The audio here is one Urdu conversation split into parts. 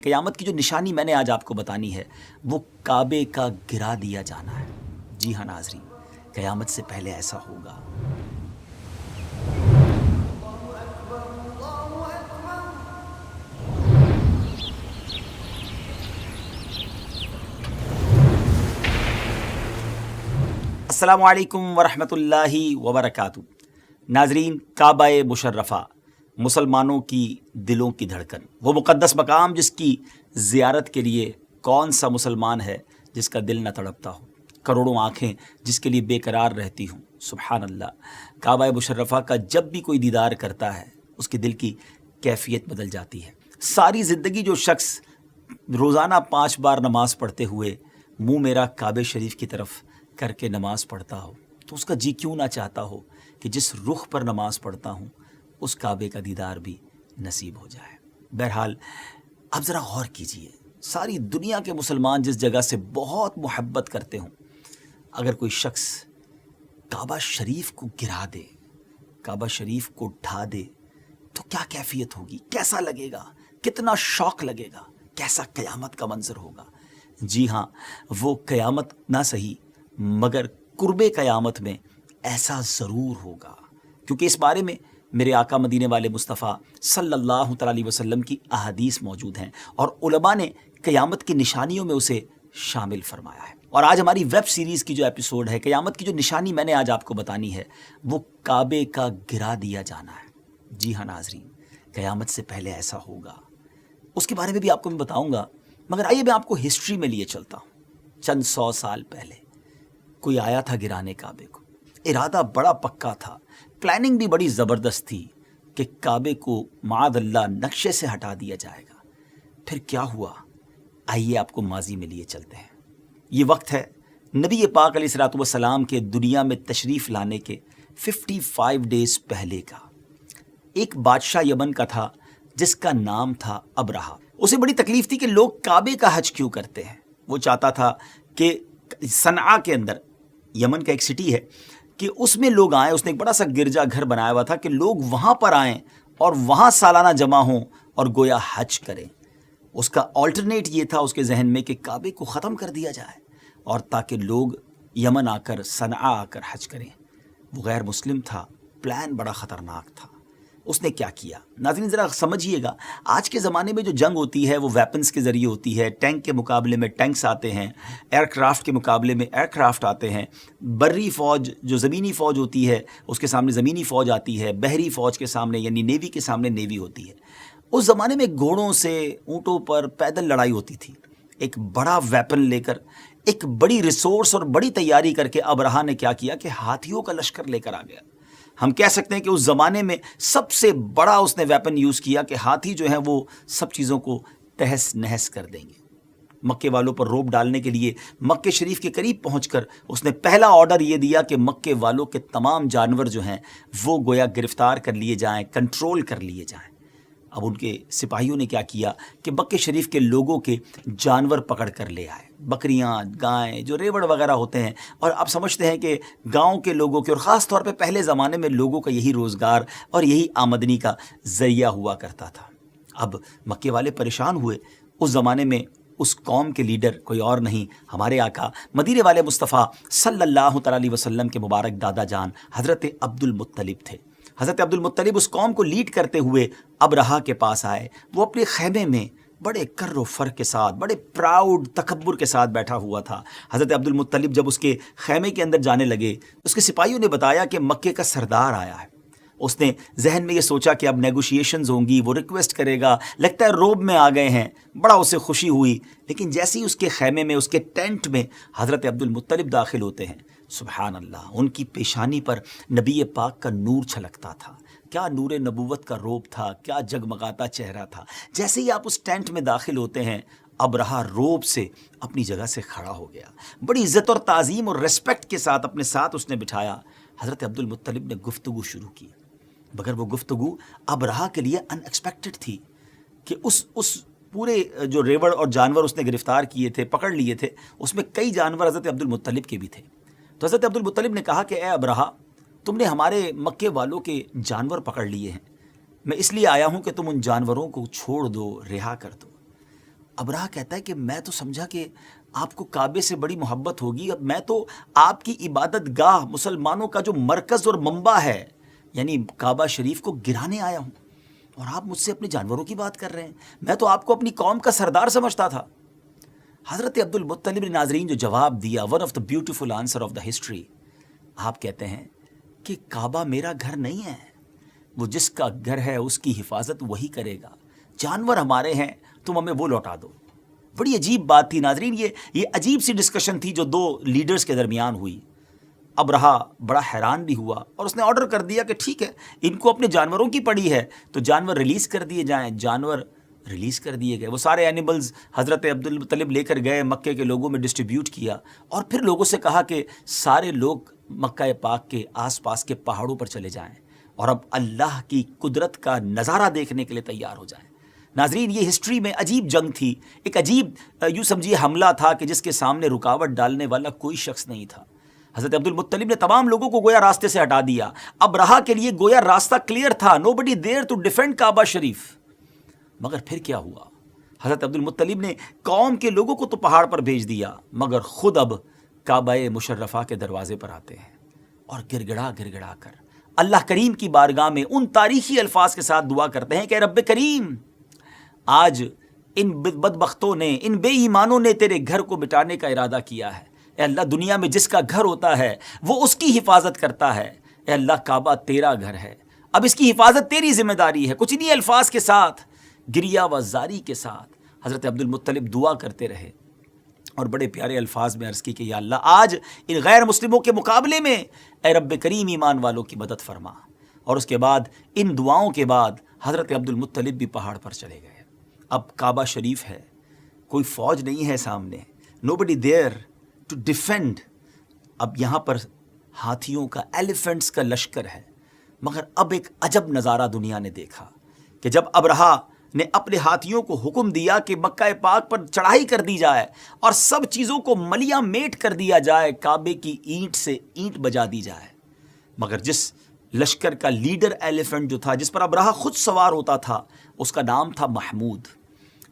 قیامت کی جو نشانی میں نے آج آپ کو بتانی ہے وہ کعبے کا گرا دیا جانا ہے۔ جی ہاں ناظرین، قیامت سے پہلے ایسا ہوگا۔ السلام علیکم ورحمۃ اللہ وبرکاتہ۔ ناظرین، کعبہ مشرفہ مسلمانوں کی دلوں کی دھڑکن، وہ مقدس مقام جس کی زیارت کے لیے کون سا مسلمان ہے جس کا دل نہ تڑپتا ہو، کروڑوں آنکھیں جس کے لیے بے قرار رہتی ہوں۔ سبحان اللہ، کعبہ مشرفہ کا جب بھی کوئی دیدار کرتا ہے اس کے دل کی کیفیت بدل جاتی ہے۔ ساری زندگی جو شخص روزانہ 5 بار نماز پڑھتے ہوئے منہ میرا کعبہ شریف کی طرف کر کے نماز پڑھتا ہو تو اس کا جی کیوں نہ چاہتا ہو کہ جس رخ پر نماز پڑھتا ہوں اس کعبے کا دیدار بھی نصیب ہو جائے۔ بہرحال اب ذرا غور کیجئے، ساری دنیا کے مسلمان جس جگہ سے بہت محبت کرتے ہوں، اگر کوئی شخص کعبہ شریف کو گرا دے، کعبہ شریف کو ڈھا دے تو کیا کیفیت ہوگی، کیسا لگے گا، کتنا شوق لگے گا، کیسا قیامت کا منظر ہوگا۔ جی ہاں، وہ قیامت نہ صحیح مگر قرب قیامت میں ایسا ضرور ہوگا، کیونکہ اس بارے میں میرے آقا مدینے والے مصطفیٰ صلی اللہ تعالی علیہ وسلم کی احادیث موجود ہیں اور علماء نے قیامت کی نشانیوں میں اسے شامل فرمایا ہے۔ اور آج ہماری ویب سیریز کی جو ایپیسوڈ ہے، قیامت کی جو نشانی میں نے آج آپ کو بتانی ہے وہ کعبے کا گرا دیا جانا ہے۔ جی ہاں ناظرین، قیامت سے پہلے ایسا ہوگا، اس کے بارے میں بھی آپ کو میں بتاؤں گا، مگر آئیے میں آپ کو ہسٹری میں لیے چلتا ہوں۔ چند 100 سال پہلے کوئی آیا تھا گرانے کعبے کو، ارادہ بڑا پکا تھا، پلاننگ بھی بڑی زبردست تھی کہ کعبے کو معاذ اللہ نقشے سے ہٹا دیا جائے گا۔ پھر کیا ہوا، آئیے آپ کو ماضی میں لیے چلتے ہیں۔ یہ وقت ہے نبی پاک علیہ الصلوۃ والسلام کے دنیا میں تشریف لانے کے 55 ڈیز پہلے کا۔ ایک بادشاہ یمن کا تھا جس کا نام تھا ابرہہ۔ اسے بڑی تکلیف تھی کہ لوگ کعبے کا حج کیوں کرتے ہیں۔ وہ چاہتا تھا کہ صنعاء کے اندر، یمن کا ایک سٹی ہے، کہ اس میں لوگ آئیں۔ اس نے ایک بڑا سا گرجا گھر بنایا ہوا تھا کہ لوگ وہاں پر آئیں اور وہاں سالانہ جمع ہوں اور گویا حج کریں۔ اس کا آلٹرنیٹ یہ تھا اس کے ذہن میں کہ کعبے کو ختم کر دیا جائے اور تاکہ لوگ یمن آ کر، صنعاء آ کر حج کریں۔ وہ غیر مسلم تھا، پلان بڑا خطرناک تھا۔ اس نے کیا کیا، ناظرین ذرا سمجھیے گا۔ آج کے زمانے میں جو جنگ ہوتی ہے وہ ویپنز کے ذریعے ہوتی ہے، ٹینک کے مقابلے میں ٹینکس آتے ہیں، ایئر کرافٹ کے مقابلے میں ایئر کرافٹ آتے ہیں، بری فوج جو زمینی فوج ہوتی ہے اس کے سامنے زمینی فوج آتی ہے، بحری فوج کے سامنے یعنی نیوی کے سامنے نیوی ہوتی ہے۔ اس زمانے میں گھوڑوں سے، اونٹوں پر پیدل لڑائی ہوتی تھی۔ ایک بڑا ویپن لے کر، ایک بڑی ریسورس اور بڑی تیاری کر کے ابرہہ نے کیا کیا کہ ہاتھیوں کا لشکر لے کر آ گیا۔ ہم کہہ سکتے ہیں کہ اس زمانے میں سب سے بڑا اس نے ویپن یوز کیا کہ ہاتھی جو ہیں وہ سب چیزوں کو تہس نہس کر دیں گے۔ مکے والوں پر روب ڈالنے کے لیے مکے شریف کے قریب پہنچ کر اس نے پہلا آرڈر یہ دیا کہ مکے والوں کے تمام جانور جو ہیں وہ گویا گرفتار کر لیے جائیں، کنٹرول کر لیے جائیں۔ اب ان کے سپاہیوں نے کیا کیا کہ مکے شریف کے لوگوں کے جانور پکڑ کر لے آئے، بکریاں، گائیں، جو ریوڑ وغیرہ ہوتے ہیں۔ اور آپ سمجھتے ہیں کہ گاؤں کے لوگوں کے، اور خاص طور پہ پہلے زمانے میں لوگوں کا یہی روزگار اور یہی آمدنی کا ذریعہ ہوا کرتا تھا۔ اب مکے والے پریشان ہوئے۔ اس زمانے میں اس قوم کے لیڈر کوئی اور نہیں، ہمارے آقا مدینے والے مصطفیٰ صلی اللہ تعالی علیہ وسلم کے مبارک دادا جان حضرت عبد المطلب تھے۔ حضرت عبد المطلب اس قوم کو لیڈ کرتے ہوئے ابرہہ کے پاس آئے۔ وہ اپنے خیمے میں بڑے کر و فر کے ساتھ، بڑے پراؤڈ تکبر کے ساتھ بیٹھا ہوا تھا۔ حضرت عبد المطلب جب اس کے خیمے کے اندر جانے لگے، اس کے سپاہیوں نے بتایا کہ مکے کا سردار آیا ہے۔ اس نے ذہن میں یہ سوچا کہ اب نیگوشیشنز ہوں گی، وہ ریکویسٹ کرے گا، لگتا ہے روب میں آ گئے ہیں، بڑا اسے خوشی ہوئی۔ لیکن جیسے ہی اس کے خیمے میں، اس کے ٹینٹ میں حضرت عبد المطلب داخل ہوتے ہیں، سبحان اللہ، ان کی پیشانی پر نبی پاک کا نور چھلکتا تھا۔ کیا نور نبوت کا روب تھا، کیا جگمگاتا چہرہ تھا۔ جیسے ہی آپ اس ٹینٹ میں داخل ہوتے ہیں، ابرہہ روب سے اپنی جگہ سے کھڑا ہو گیا، بڑی عزت اور تعظیم اور ریسپیکٹ کے ساتھ اپنے ساتھ اس نے بٹھایا۔ حضرت عبد المطلب نے گفتگو شروع کی، مگر وہ گفتگو ابرہہ کے لیے ان ایکسپیکٹڈ تھی کہ اس پورے جو ریوڑ اور جانور اس نے گرفتار کیے تھے، پکڑ لیے تھے، اس میں کئی جانور حضرت عبد المطلب کے بھی تھے۔ تو حضرت عبد المطلب نے کہا کہ اے ابرہہ، تم نے ہمارے مکے والوں کے جانور پکڑ لیے ہیں، میں اس لیے آیا ہوں کہ تم ان جانوروں کو چھوڑ دو، رہا کر دو۔ ابرہہ کہتا ہے کہ میں تو سمجھا کہ آپ کو کعبے سے بڑی محبت ہوگی، اب میں تو آپ کی عبادت گاہ مسلمانوں کا جو مرکز اور منبع ہے یعنی کعبہ شریف کو گرانے آیا ہوں، اور آپ مجھ سے اپنے جانوروں کی بات کر رہے ہیں، میں تو آپ کو اپنی قوم کا سردار سمجھتا تھا۔ حضرت عبد المطلب نے ناظرین جو جواب دیا، one of the beautiful answer of the history, آپ کہتے ہیں کہ کعبہ میرا گھر نہیں ہے، وہ جس کا گھر ہے اس کی حفاظت وہی کرے گا، جانور ہمارے ہیں، تم ہمیں وہ لوٹا دو۔ بڑی عجیب بات تھی ناظرین، یہ عجیب سی ڈسکشن تھی جو دو لیڈرز کے درمیان ہوئی۔ ابرہہ بڑا حیران بھی ہوا اور اس نے آرڈر کر دیا کہ ٹھیک ہے، ان کو اپنے جانوروں کی پڑی ہے تو جانور ریلیز کر دیے جائیں۔ جانور ریلیز کر دیے گئے، وہ سارے اینیملز حضرت عبد المطلب لے کر گئے، مکے کے لوگوں میں ڈسٹریبیوٹ کیا، اور پھر لوگوں سے کہا کہ سارے لوگ مکہ پاک کے آس پاس کے پہاڑوں پر چلے جائیں اور اب اللہ کی قدرت کا نظارہ دیکھنے کے لیے تیار ہو جائیں۔ ناظرین یہ ہسٹری میں عجیب جنگ تھی، ایک عجیب یوں سمجھیے حملہ تھا کہ جس کے سامنے رکاوٹ ڈالنے والا کوئی شخص نہیں تھا۔ حضرت عبد المطلب نے تمام لوگوں کو گویا راستے سے ہٹا دیا، ابرہہ کے لیے گویا راستہ کلیئر تھا، نو بڈی دیر ٹو ڈیفینڈ کعبہ شریف۔ مگر پھر کیا ہوا؟ حضرت عبد المطلب نے قوم کے لوگوں کو تو پہاڑ پر بھیج دیا، مگر خود اب کعبہ مشرفہ کے دروازے پر آتے ہیں اور گڑ گڑا کر اللہ کریم کی بارگاہ میں ان تاریخی الفاظ کے ساتھ دعا کرتے ہیں کہ رب کریم، آج ان بدبختوں نے، ان بے ایمانوں نے تیرے گھر کو مٹانے کا ارادہ کیا ہے۔ اے اللہ، دنیا میں جس کا گھر ہوتا ہے وہ اس کی حفاظت کرتا ہے، اے اللہ کعبہ تیرا گھر ہے، اب اس کی حفاظت تیری ذمہ داری ہے۔ کچھ انہی الفاظ کے ساتھ، گریہ و زاری کے ساتھ حضرت عبد المطلب دعا کرتے رہے اور بڑے پیارے الفاظ میں عرض کی کہ یا اللہ، آج ان غیر مسلموں کے مقابلے میں اے رب کریم ایمان والوں کی مدد فرما۔ اور اس کے بعد ان دعاؤں کے بعد حضرت عبد المطلب بھی پہاڑ پر چلے گئے۔ اب کعبہ شریف ہے، کوئی فوج نہیں ہے سامنے، نوبڈی دیئر ٹو ڈیفینڈ۔ اب یہاں پر ہاتھیوں کا، ایلیفنٹس کا لشکر ہے، مگر اب ایک عجب نظارہ دنیا نے دیکھا کہ جب ابرہہ نے اپنے ہاتھیوں کو حکم دیا کہ مکہ پاک پر چڑھائی کر دی جائے اور سب چیزوں کو ملیاں میٹ کر دیا جائے، کعبے کی اینٹ سے اینٹ بجا دی جائے، مگر جس لشکر کا لیڈر ایلیفنٹ جو تھا، جس پر ابرہہ خود سوار ہوتا تھا، اس کا نام تھا محمود۔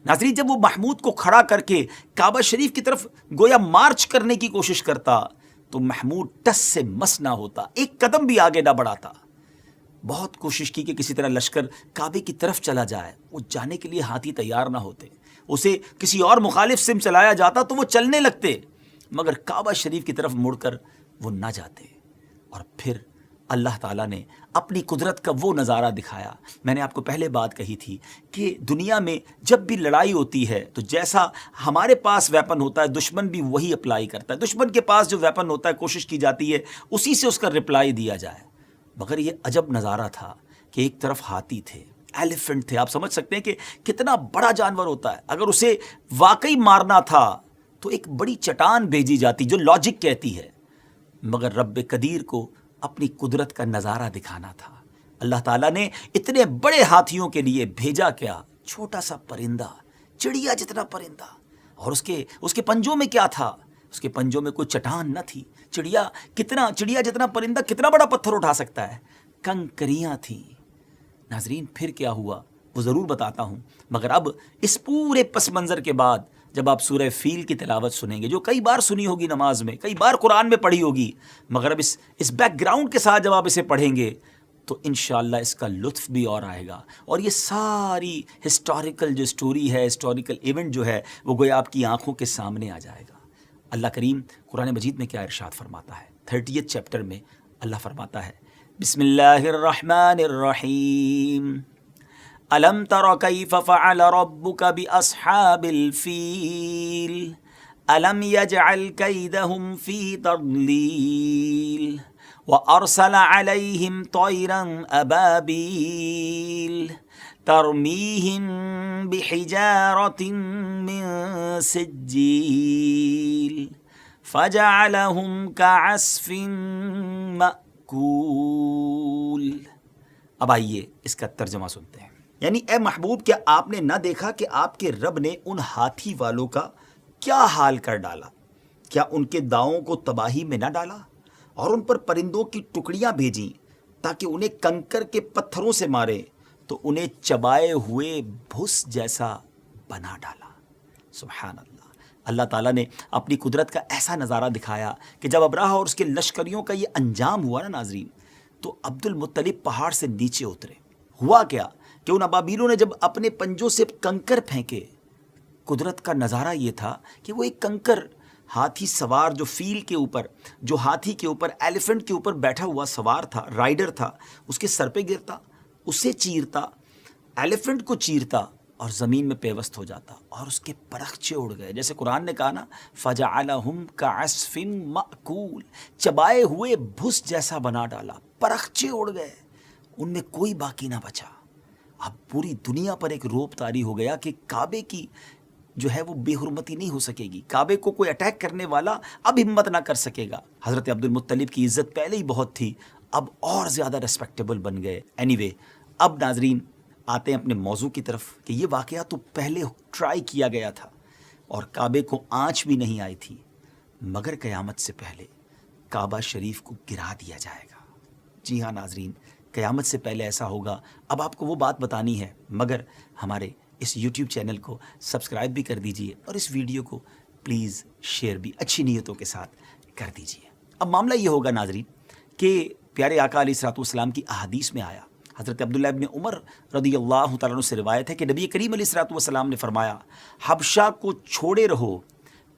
ناظرین، جب وہ محمود کو کھڑا کر کے کعبہ شریف کی طرف گویا مارچ کرنے کی کوشش کرتا تو محمود ٹس سے مس نہ ہوتا، ایک قدم بھی آگے نہ بڑھاتا۔ بہت کوشش کی کہ کسی طرح لشکر کعبے کی طرف چلا جائے، وہ جانے کے لیے ہاتھی تیار نہ ہوتے، اسے کسی اور مخالف سم چلایا جاتا تو وہ چلنے لگتے، مگر کعبہ شریف کی طرف مڑ کر وہ نہ جاتے۔ اور پھر اللہ تعالیٰ نے اپنی قدرت کا وہ نظارہ دکھایا۔ میں نے آپ کو پہلے بات کہی تھی کہ دنیا میں جب بھی لڑائی ہوتی ہے تو جیسا ہمارے پاس ویپن ہوتا ہے، دشمن بھی وہی اپلائی کرتا ہے۔ دشمن کے پاس جو ویپن ہوتا ہے، کوشش کی جاتی ہے اسی سے اس کا رپلائی دیا جائے۔ مگر یہ عجب نظارہ تھا کہ ایک طرف ہاتھی تھے، ایلیفنٹ تھے، آپ سمجھ سکتے ہیں کہ کتنا بڑا جانور ہوتا ہے۔ اگر اسے واقعی مارنا تھا تو ایک بڑی چٹان بھیجی جاتی جو لاجک کہتی ہے، مگر رب قدیر کو اپنی قدرت کا نظارہ دکھانا تھا۔ اللہ تعالیٰ نے اتنے بڑے ہاتھیوں کے لیے بھیجا کیا؟ چھوٹا سا پرندہ، چڑیا جتنا پرندہ، اور اس کے پنجوں میں کیا تھا؟ اس کے پنجوں میں کوئی چٹان نہ تھی۔ چڑیا جتنا پرندہ کتنا بڑا پتھر اٹھا سکتا ہے؟ کنکریاں تھیں۔ ناظرین، پھر کیا ہوا وہ ضرور بتاتا ہوں، مگر اب اس پورے پس منظر کے بعد جب آپ سورہ فیل کی تلاوت سنیں گے، جو کئی بار سنی ہوگی نماز میں، کئی بار قرآن میں پڑھی ہوگی، مگر اب اس بیک گراؤنڈ کے ساتھ جب آپ اسے پڑھیں گے تو انشاءاللہ اس کا لطف بھی اور آئے گا، اور یہ ساری ہسٹوریکل جو سٹوری ہے، ہسٹوریکل ایونٹ جو ہے، وہ گویا آپ کی آنکھوں کے سامنے آ جائے گا۔ اللہ کریم قرآن مجید میں کیا ارشاد فرماتا ہے؟ 30 چیپٹر میں اللہ فرماتا ہے، بسم اللہ الرحمن الرحیم، أَلَمْ تَرَ كَيْفَ فَعَلَ رَبُّكَ بِأَصْحَابِ الْفِيلِ أَلَمْ يَجْعَلْ كَيْدَهُمْ فِي تَضْلِيلٍ وَأَرْسَلَ عَلَيْهِمْ طَيْرًا أَبَابِيلَ تَرْمِيهِمْ بِحِجَارَةٍ مِّن سِجِّيلٍ فَجَعَلَهُمْ كَعَصْفٍ مَّأْكُولٍ۔ اب آئیے اس کا ترجمہ سنتے ہیں۔ یعنی اے محبوب، کیا آپ نے نہ دیکھا کہ آپ کے رب نے ان ہاتھی والوں کا کیا حال کر ڈالا؟ کیا ان کے داؤں کو تباہی میں نہ ڈالا اور ان پر پرندوں کی ٹکڑیاں بھیجیں تاکہ انہیں کنکر کے پتھروں سے مارے تو انہیں چبائے ہوئے بھس جیسا بنا ڈالا۔ سبحان اللہ. اللہ تعالیٰ نے اپنی قدرت کا ایسا نظارہ دکھایا کہ جب ابراہہ اور اس کے لشکریوں کا یہ انجام ہوا نا ناظرین، تو عبد المطلب پہاڑ سے نیچے اترے. ہوا کیا کہ ان ابابیلوں نے جب اپنے پنجوں سے کنکر پھینکے، قدرت کا نظارہ یہ تھا کہ وہ ایک کنکر ہاتھی سوار جو فیل کے اوپر، جو ہاتھی کے اوپر، ایلیفنٹ کے اوپر بیٹھا ہوا سوار تھا، رائڈر تھا، اس کے سر پہ گرتا، اسے چیرتا، ایلیفنٹ کو چیرتا اور زمین میں پیوست ہو جاتا اور اس کے پرخچے اڑ گئے. جیسے قرآن نے کہا نا فَجَعَلَهُمْ كَعَصْفٍ مَأْكُولٍ، چبائے ہوئے بھس جیسا بنا ڈالا، پرخچے اڑ گئے، ان میں کوئی باقی نہ بچا. اب پوری دنیا پر ایک روب طاری ہو گیا کہ کعبے کی جو ہے وہ بے حرمتی نہیں ہو سکے گی، کعبے کو کوئی اٹیک کرنے والا اب ہمت نہ کر سکے گا. حضرت عبد المطلب کی عزت پہلے ہی بہت تھی، اب اور زیادہ ریسپیکٹیبل بن گئے. اینی وے، اب ناظرین آتے ہیں اپنے موضوع کی طرف کہ یہ واقعہ تو پہلے ٹرائی کیا گیا تھا اور کعبے کو آنچ بھی نہیں آئی تھی، مگر قیامت سے پہلے کعبہ شریف کو گرا دیا جائے گا. جی ہاں ناظرین، قیامت سے پہلے ایسا ہوگا. اب آپ کو وہ بات بتانی ہے، مگر ہمارے اس یوٹیوب چینل کو سبسکرائب بھی کر دیجئے اور اس ویڈیو کو پلیز شیئر بھی اچھی نیتوں کے ساتھ کر دیجئے. اب معاملہ یہ ہوگا ناظرین کہ پیارے آقا علیہ الصلوۃ والسلام کی احادیث میں آیا، حضرت عبداللہ ابن عمر رضی اللہ تعالیٰ عنہ سے روایت ہے کہ نبی کریم علیہ الصلوۃ والسلام نے فرمایا، حبشہ کو چھوڑے رہو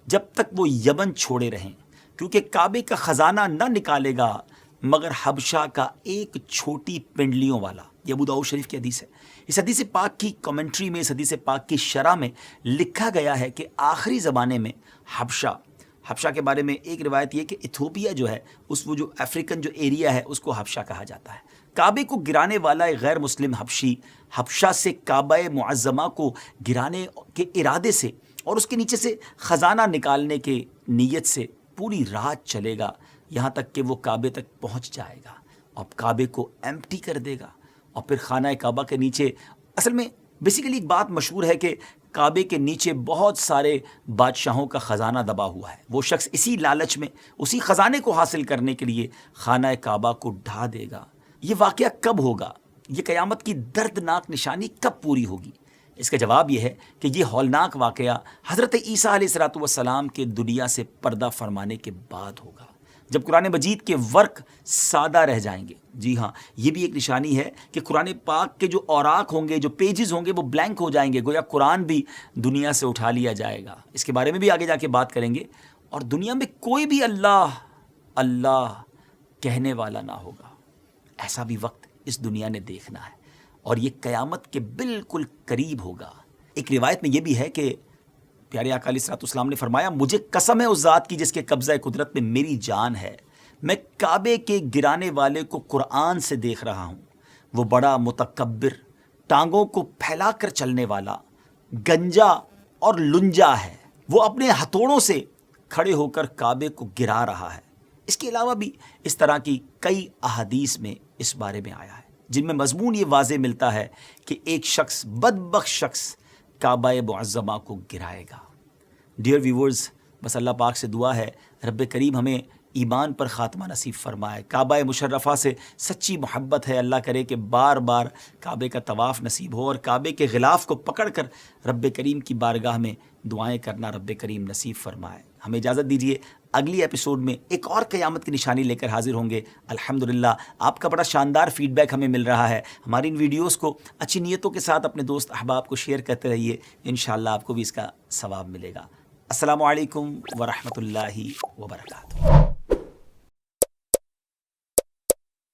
جب تک وہ یمن چھوڑے رہیں، کیونکہ کعبے کا خزانہ نہ نکالے گا مگر حبشہ کا ایک چھوٹی پنڈلیوں والا. یہ ابو داؤد شریف کی حدیث ہے. اس حدیث پاک کی کمنٹری میں، اس حدیث پاک کی شرح میں لکھا گیا ہے کہ آخری زمانے میں حبشہ کے بارے میں ایک روایت یہ کہ ایتھوپیا جو ہے، وہ جو افریقن جو ایریا ہے اس کو حبشہ کہا جاتا ہے. کعبے کو گرانے والا ایک غیر مسلم حبشی حبشہ سے کعبہ معظمہ کو گرانے کے ارادے سے اور اس کے نیچے سے خزانہ نکالنے کے نیت سے پوری رات چلے گا، یہاں تک کہ وہ کعبے تک پہنچ جائے گا اور کعبے کو ایمپٹی کر دے گا. اور پھر خانہ کعبہ کے نیچے، اصل میں بیسیکلی ایک بات مشہور ہے کہ کعبے کے نیچے بہت سارے بادشاہوں کا خزانہ دبا ہوا ہے. وہ شخص اسی لالچ میں، اسی خزانے کو حاصل کرنے کے لیے خانہ کعبہ کو ڈھا دے گا. یہ واقعہ کب ہوگا؟ یہ قیامت کی دردناک نشانی کب پوری ہوگی؟ اس کا جواب یہ ہے کہ یہ ہولناک واقعہ حضرت عیسیٰ علیہ الصلوۃ والسلام کے دنیا سے پردہ فرمانے کے بعد ہوگا، جب قرآن مجید کے ورق سادہ رہ جائیں گے. جی ہاں، یہ بھی ایک نشانی ہے کہ قرآن پاک کے جو اوراق ہوں گے، جو پیجز ہوں گے، وہ بلینک ہو جائیں گے، گویا قرآن بھی دنیا سے اٹھا لیا جائے گا. اس کے بارے میں بھی آگے جا کے بات کریں گے. اور دنیا میں کوئی بھی اللہ اللہ کہنے والا نہ ہوگا. ایسا بھی وقت اس دنیا نے دیکھنا ہے اور یہ قیامت کے بالکل قریب ہوگا. ایک روایت میں یہ بھی ہے کہ پیارے آقا علیہ الصلوۃ والسلام نے فرمایا، مجھے قسم ہے اس ذات کی جس کے قبضہ قدرت میں میری جان ہے، میں کعبے کے گرانے والے کو قرآن سے دیکھ رہا ہوں. وہ بڑا متکبر، ٹانگوں کو پھیلا کر چلنے والا، گنجا اور لنجا ہے. وہ اپنے ہتھوڑوں سے کھڑے ہو کر کعبے کو گرا رہا ہے. اس کے علاوہ بھی اس طرح کی کئی احادیث میں اس بارے میں آیا ہے، جن میں مضمون یہ واضح ملتا ہے کہ ایک شخص، بدبخت شخص، کعبہ معظمہ کو گرائے گا. ڈیئر ویورز، بس اللہ پاک سے دعا ہے رب کریم ہمیں ایمان پر خاتمہ نصیب فرمائے. کعبہ مشرفہ سے سچی محبت ہے، اللہ کرے کہ بار بار کعبے کا طواف نصیب ہو اور کعبے کے غلاف کو پکڑ کر رب کریم کی بارگاہ میں دعائیں کرنا رب کریم نصیب فرمائے. ہمیں اجازت دیجیے، اگلی ایپیسوڈ میں ایک اور قیامت کی نشانی لے کر حاضر ہوں گے. الحمدللہ آپ کا بڑا شاندار فیڈ بیک ہمیں مل رہا ہے. ہماری ان ویڈیوز کو اچھی نیتوں کے ساتھ اپنے دوست احباب کو شیئر کرتے رہیے، انشاءاللہ آپ کو بھی اس کا ثواب ملے گا. السلام علیکم ورحمۃ اللہ وبرکاتہ.